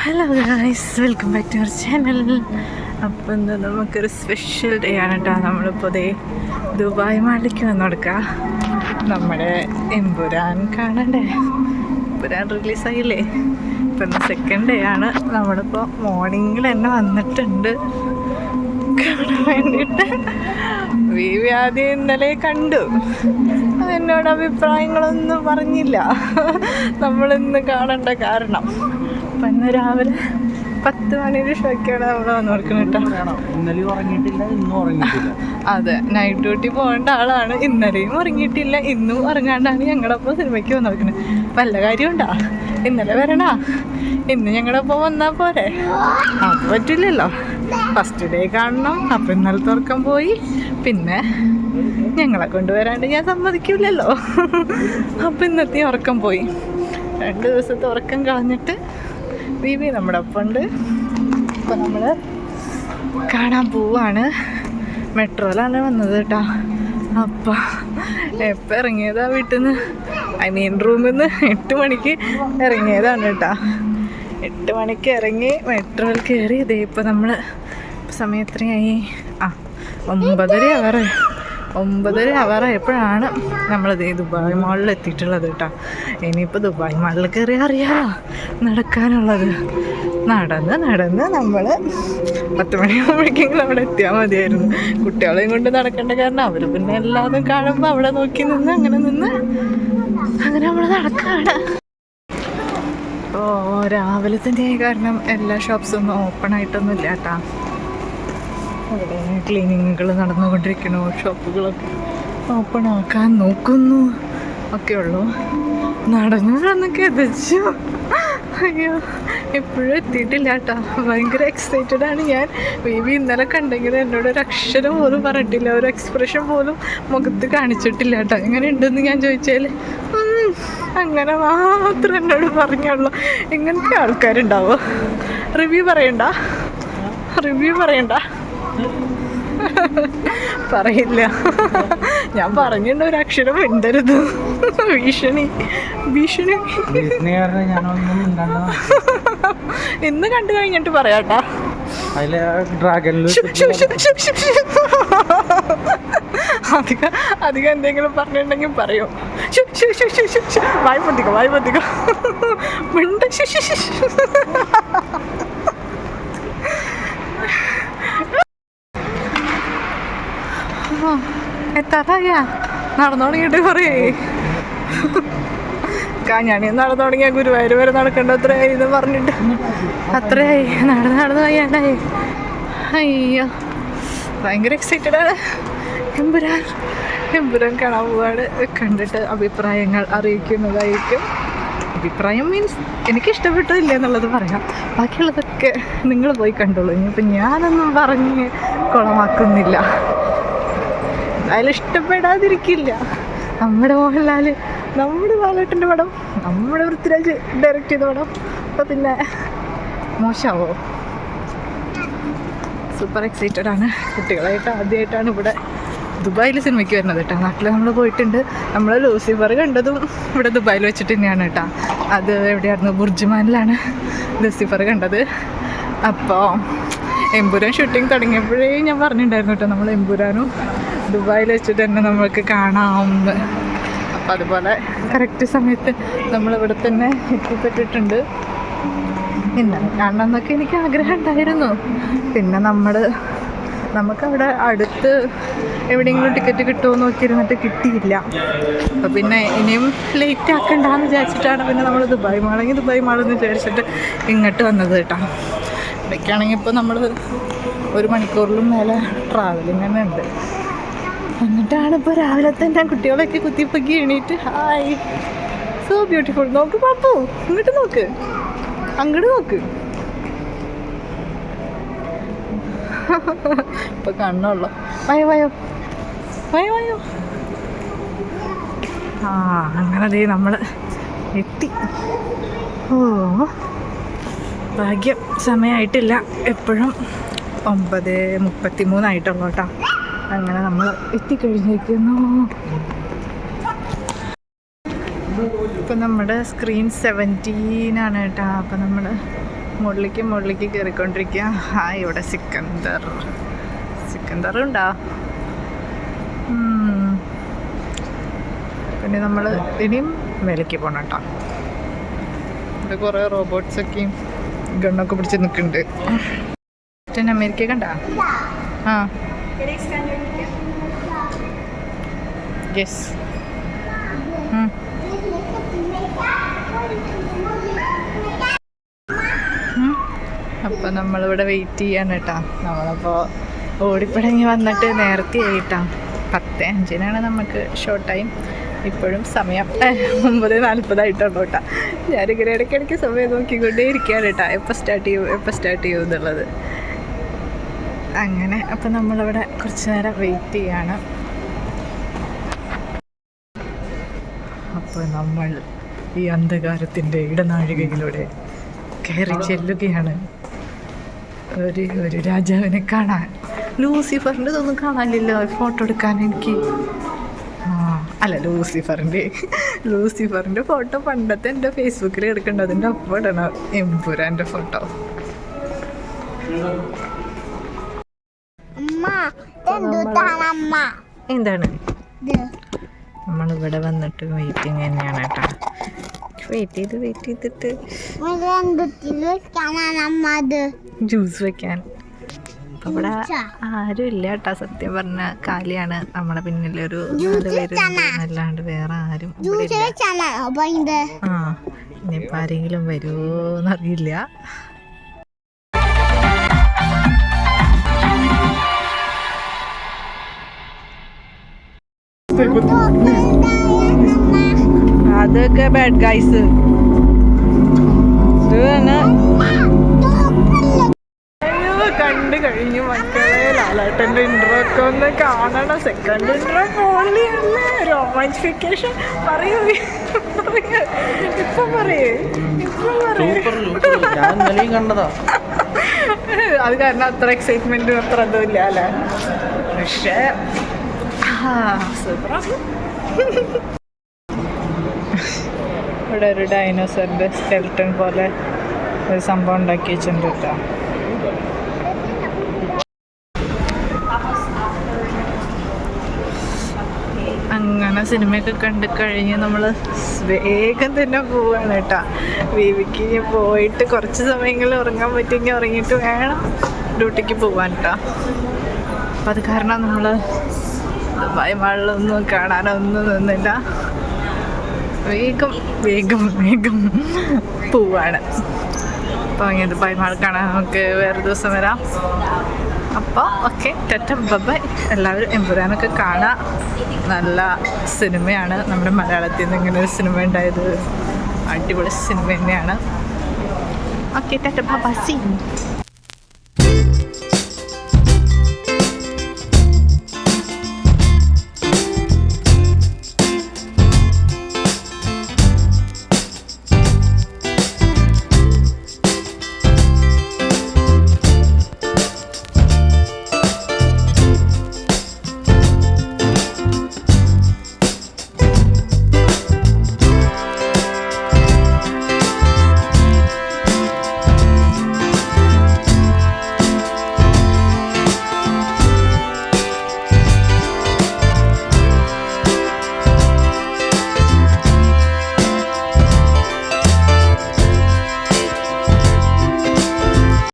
Hello guys, welcome back to our channel. അപ്പോൾ എന്താ നമുക്കൊരു സ്പെഷ്യൽ ഡേ ആണ് കേട്ടോ. നമ്മളിപ്പോൾ ദുബായ് മാളിലേക്ക് വന്നു കൊടുക്കാം. നമ്മുടെ എമ്പുരാൻ കാണണ്ടേ, എമ്പുരാൻ റിലീസായില്ലേ. ഇപ്പം സെക്കൻഡ് ഡേ ആണ്. നമ്മളിപ്പോൾ മോർണിംഗിൽ തന്നെ വന്നിട്ടുണ്ട് കാണാൻ വേണ്ടിയിട്ട്. വീവി ആദ്യം ഇന്നലെ കണ്ടു, എന്നോട് അഭിപ്രായങ്ങളൊന്നും പറഞ്ഞില്ല നമ്മളിന്ന് കാണേണ്ട കാരണം. അപ്പം ഇന്ന് രാവിലെ 10 മണിയുടെ ഷോയ്ക്കാണ് നമ്മൾ വന്ന് കൊടുക്കുന്നത് കേട്ടോ. അതെ, നൈറ്റ് ഡ്യൂട്ടി പോകേണ്ട ആളാണ്. ഇന്നലെയും ഉറങ്ങിയിട്ടില്ല, ഇന്നും ഉറങ്ങാണ്ടാണ് ഞങ്ങളപ്പോൾ സിനിമയ്ക്ക് വന്ന് നോക്കുന്നത്. വല്ല കാര്യമുണ്ടാ? ഇന്നലെ വരണാ, ഇന്ന് ഞങ്ങളപ്പോൾ വന്നാൽ പോരെ? അത് പറ്റില്ലല്ലോ, ഫസ്റ്റ് ഡേ കാണണം. അപ്പം ഇന്നലത്തെ ഉറക്കം പോയി, പിന്നെ ഞങ്ങളെ കൊണ്ടുവരാണ്ട് ഞാൻ സമ്മതിക്കില്ലല്ലോ. അപ്പം ഇന്നത്തെ ഉറക്കം പോയി. 2 ദിവസത്തെ ഉറക്കം കളഞ്ഞിട്ട് ബീബി നമ്മുടെ ഒപ്പം ഉണ്ട്. അപ്പോൾ നമ്മൾ കാണാൻ പോവാണ്. മെട്രോയിലാണ് വന്നത് കേട്ടോ. അപ്പോൾ എപ്പോൾ ഇറങ്ങിയതാണ് വീട്ടിൽ നിന്ന്, റൂമിൽ നിന്ന് 8 മണിക്ക് ഇറങ്ങിയതാണ് കേട്ടോ. 8 മണിക്ക് ഇറങ്ങി മെട്രോയിൽ കയറി. ഇതേ ഇപ്പോൾ നമ്മൾ സമയം എത്രയായി? 9:30 ആയപ്പോഴാണ് നമ്മളിത് ദുബായ് മാളിൽ എത്തിയിട്ടുള്ളത് കേട്ടോ. ഇനിയിപ്പോൾ ദുബായ് മാളിൽ കയറി അറിയാമോ നടക്കാനുള്ളത്. നടന്ന് നമ്മൾ 10 മണിയാകുമ്പോഴേക്കെങ്കിലും അവിടെ എത്തിയാൽ മതിയായിരുന്നു. കുട്ടികളെയും കൊണ്ട് നടക്കേണ്ട കാരണം അവർ പിന്നെ എല്ലാതും കാണുമ്പോൾ അവിടെ നോക്കി നിന്ന് അങ്ങനെ നമ്മൾ നടക്കുകയാണ്. അപ്പോൾ രാവിലെ തന്നെ കാരണം എല്ലാ ഷോപ്സൊന്നും ഓപ്പൺ ആയിട്ടൊന്നും ഇല്ല കേട്ടോ. അവിടെ ക്ലീനിങ്ങുകൾ നടന്നുകൊണ്ടിരിക്കണു, ഷോപ്പുകളൊക്കെ ഓപ്പൺ ആക്കാൻ നോക്കുന്നു ഒക്കെ ഉള്ളൂ. നടന്നൊക്കെ എത്തിച്ചു. അയ്യോ, എപ്പോഴും എത്തിയിട്ടില്ല കേട്ടോ. ഭയങ്കര എക്സൈറ്റഡ് ആണ് ഞാൻ. ബേബി ഇന്നലെ കണ്ടെങ്കിൽ എന്നോട് ഒരു അക്ഷരം പോലും പറഞ്ഞിട്ടില്ല, ഒരു എക്സ്പ്രഷൻ പോലും മുഖത്ത് കാണിച്ചിട്ടില്ല കേട്ടോ. എങ്ങനെ ഉണ്ടെന്ന് ഞാൻ ചോദിച്ചാൽ അങ്ങനെ മാത്രം എന്നോട് പറഞ്ഞുള്ളൂ. ഇങ്ങനത്തെ ആൾക്കാരുണ്ടാവോ? റിവ്യൂ പറയണ്ട പറയില്ല. ഞാൻ പറഞ്ഞിട്ടുണ്ട് ഒരു അക്ഷരം മിണ്ടരുത്. ഭീഷണി ഇന്ന് കണ്ടു കഴിഞ്ഞിട്ട് പറയാട്ടാ. അധികം എന്തെങ്കിലും പറഞ്ഞിട്ടുണ്ടെങ്കിൽ പറയോ. വായ്പത്തിക്കോ മിണ്ട. എത്താറായ നടന്നു തുടങ്ങിയിട്ട് കുറേ ഞാൻ നടന്നു തുടങ്ങിയ ഗുരുവായൂർ വരെ നടക്കേണ്ട അത്രയായി എന്ന് പറഞ്ഞിട്ട് അത്രയായി. നടന്ന് വയ്യാണ്ടായി. അയ്യോ, ഭയങ്കര എക്സൈറ്റഡാണ്. എമ്പുരാൻ കാണാൻ പോവാണ്. കണ്ടിട്ട് അഭിപ്രായങ്ങൾ അറിയിക്കുന്നതായിരിക്കും. അഭിപ്രായം മീൻസ് എനിക്ക് ഇഷ്ടപ്പെട്ടില്ല എന്നുള്ളത് പറയാം, ബാക്കിയുള്ളതൊക്കെ നിങ്ങൾ പോയി കണ്ടോളൂ. ഇനിയിപ്പോൾ ഞാനൊന്നും പറഞ്ഞ് കുളമാക്കുന്നില്ല. ഇഷ്ടപ്പെടാതിരിക്കില്ല. നമ്മുടെ മോഹൻലാൽ, നമ്മുടെ ബാലേട്ടൻ്റെ പടം, നമ്മുടെ പൃഥ്വിരാജ് ഡയറക്റ്റ് ചെയ്ത പടം, അപ്പോൾ പിന്നെ മോശമാവോ? സൂപ്പർ എക്സൈറ്റഡ് ആണ്. കുട്ടികളായിട്ട് ആദ്യമായിട്ടാണ് ഇവിടെ ദുബായിൽ സിനിമയ്ക്ക് വരുന്നത് കേട്ടോ. നാട്ടിൽ നമ്മൾ പോയിട്ടുണ്ട്. നമ്മൾ ലൂസിഫർ കണ്ടതും ഇവിടെ ദുബായിൽ വെച്ചിട്ട് തന്നെയാണ് കേട്ടോ. അത് എവിടെയായിരുന്നു? ബുർജുമാനിലാണ് ലൂസിഫർ കണ്ടത്. അപ്പോൾ എമ്പുരാൻ ഷൂട്ടിങ് തുടങ്ങിയപ്പോഴേ ഞാൻ പറഞ്ഞിട്ടുണ്ടായിരുന്നു കേട്ടോ, നമ്മൾ എമ്പുരാനും ദുബായിൽ വെച്ചിട്ട് തന്നെ നമ്മൾക്ക് കാണാമെന്ന്. അപ്പം അതുപോലെ കറക്റ്റ് സമയത്ത് നമ്മളിവിടെ തന്നെ എത്തിപ്പെട്ടിട്ടുണ്ട്. ഇന്നലെ കാണണം എന്നൊക്കെ എനിക്ക് ആഗ്രഹം ഉണ്ടായിരുന്നു. പിന്നെ നമുക്കവിടെ അടുത്ത് എവിടെയെങ്കിലും ടിക്കറ്റ് കിട്ടുമോ നോക്കിയിരുന്നിട്ട് കിട്ടിയില്ല. അപ്പോൾ പിന്നെ ഇനിയും ലേറ്റ് ആക്കണ്ടെന്ന് വിചാരിച്ചിട്ടാണ് പിന്നെ നമ്മൾ ദുബായ് മാളെന്ന് വിചാരിച്ചിട്ട് ഇങ്ങോട്ട് വന്നത് കേട്ടോ. ഇവിടേക്കാണെങ്കിൽ ഇപ്പോൾ നമ്മൾ 1 മണിക്കൂറിലും മേലെ ട്രാവലിംഗ് തന്നെ ഉണ്ട്. എന്നിട്ടാണ് ഇപ്പോൾ രാവിലെ തന്നെ കുട്ടികളൊക്കെ കുത്തിപ്പൊക്കി എണീറ്റ് ഹായ് സോ ബ്യൂട്ടിഫുൾ. നോക്ക് പാപ്പു, ഇങ്ങോട്ട് നോക്ക്, അങ്ങോട്ട് നോക്ക്. ഇപ്പം കണ്ണുള്ളൂ. വയോ അങ്ങനെ നമ്മൾ എത്തി. ഭാഗ്യം സമയമായിട്ടില്ല. എപ്പോഴും 9:33 ആയിട്ടുള്ളൂ കേട്ടോ. അങ്ങനെ നമ്മൾ എത്തിക്കഴിഞ്ഞിരിക്കുന്നു. ഇപ്പം നമ്മുടെ സ്ക്രീൻ 17 ആണ് കേട്ടോ. അപ്പം നമ്മൾ മുകളിലേക്ക് കയറിക്കൊണ്ടിരിക്കുക. ആ ഇവിടെ സിക്കന്ദർ ഉണ്ടോ? പിന്നെ നമ്മൾ ഇനിയും മേലേക്ക് പോകണം കേട്ടോ. ഇവിടെ കുറേ റോബോട്ട്സൊക്കെയും ഗണ്ണൊക്കെ പിടിച്ച് നിൽക്കുന്നുണ്ട്. ക്യാപ്റ്റൻ അമേരിക്ക കണ്ട? ആ യെസ്. അപ്പോൾ നമ്മളിവിടെ വെയിറ്റ് ചെയ്യാണ് കേട്ടോ. നമ്മളപ്പോൾ ഓടിപ്പടങ്ങി വന്നിട്ട് നേരത്തെ ആയിട്ടാ. 10:05 നമുക്ക് ഷോ ടൈം. ഇപ്പോഴും സമയം 9:40 കേട്ടോ. ഞാനിങ്ങനെ ഇടയ്ക്കിടയ്ക്ക് സമയം നോക്കിക്കൊണ്ടേ ഇരിക്കുകയാണ് കേട്ടോ, എപ്പോൾ സ്റ്റാർട്ട് ചെയ്യും എന്നുള്ളത്. അങ്ങനെ അപ്പം നമ്മളിവിടെ കുറച്ച് നേരം വെയിറ്റ് ചെയ്യാണ്. അപ്പോൾ നമ്മൾ ഈ അന്ധകാരത്തിൻ്റെ ഇടനാഴികയിലൂടെ കയറി ചെല്ലുകയാണ് ഒരു രാജാവിനെ കാണാൻ. ലൂസിഫറിൻ്റെ ഇതൊന്നും കാണാനില്ലല്ലോ ഫോട്ടോ എടുക്കാൻ എനിക്ക്. അല്ല, ലൂസിഫറിൻ്റെ ഫോട്ടോ പണ്ടത്തെ എൻ്റെ ഫേസ്ബുക്കിൽ എടുക്കേണ്ടത്, അതിൻ്റെ ഒപ്പം ഇടണം എമ്പുരാൻ്റെ ഫോട്ടോ. എന്താണ്? നമ്മളിവിടെ വന്നിട്ട് വെയിറ്റിംഗ് തന്നെയാണ് കേട്ടോ. വെയിറ്റ് ചെയ്തിട്ട് ജ്യൂസ് വെക്കാൻ. അപ്പം ഇവിടെ ആരും ഇല്ല കേട്ടോ, സത്യം പറഞ്ഞ കാലിയാണ്. നമ്മളെ പിന്നിലൊരു 4 പേരുണ്ട്, അല്ലാണ്ട് വേറെ ആരും ഇനിയിപ്പോൾ ആരെങ്കിലും വരുമോന്നറിയില്ല. അതൊക്കെ ബാഡ് ഗൈസ്. കണ്ടു കഴിഞ്ഞു മക്കളെ. ലാലേട്ടൻ്റെ ഇൻട്രോ ഒക്കെ ഒന്ന് കാണണം. സെക്കൻഡ് ഇൻട്രോ ഓൺലിയല്ലേ, റൊമാൻസിഫിക്കേഷൻ. പറയൂ ഇപ്പം പറയേ. അത് കാരണം അത്ര എക്സൈറ്റ്മെന്റും അത്ര ഇതും ഇല്ല അല്ലേ. പക്ഷേ സൂപ്പറാണ്. ഇവിടെ ഒരു ഡൈനോസറിൻ്റെ സ്കെൽട്ടൺ പോലെ ഒരു സംഭവം ഉണ്ടാക്കി വെച്ചിട്ടുണ്ട് കേട്ടോ. അങ്ങനെ സിനിമയൊക്കെ കണ്ടു കഴിഞ്ഞ് നമ്മൾ വേഗം തന്നെ പോവുകയാണ് കേട്ടോ. വിവിക്ക് പോയിട്ട് കുറച്ച് സമയങ്ങളിൽ ഉറങ്ങാൻ പറ്റുമെങ്കിൽ ഉറങ്ങിയിട്ട് വേണം ഡ്യൂട്ടിക്ക് പോകാൻ കേട്ടോ. അപ്പം അത് കാരണം നമ്മൾ ദുബായ് മാളിലൊന്നും കാണാനൊന്നും നിന്നില്ല. വേഗം പോവാണ്. അപ്പോൾ അങ്ങനെ ദുബായ് മാൾ കാണാൻ നമുക്ക് വേറെ ദിവസം വരാം. അപ്പോൾ ഓക്കെ, ടാറ്റ ബൈ. എല്ലാവരും എമ്പുരാനൊക്കെ കാണാം. നല്ല സിനിമയാണ്. നമ്മുടെ മലയാളത്തിൽ നിന്ന് ഇങ്ങനെ ഒരു സിനിമ ഉണ്ടായത് അടിപൊളി സിനിമ തന്നെയാണ്. Okay, Tata by.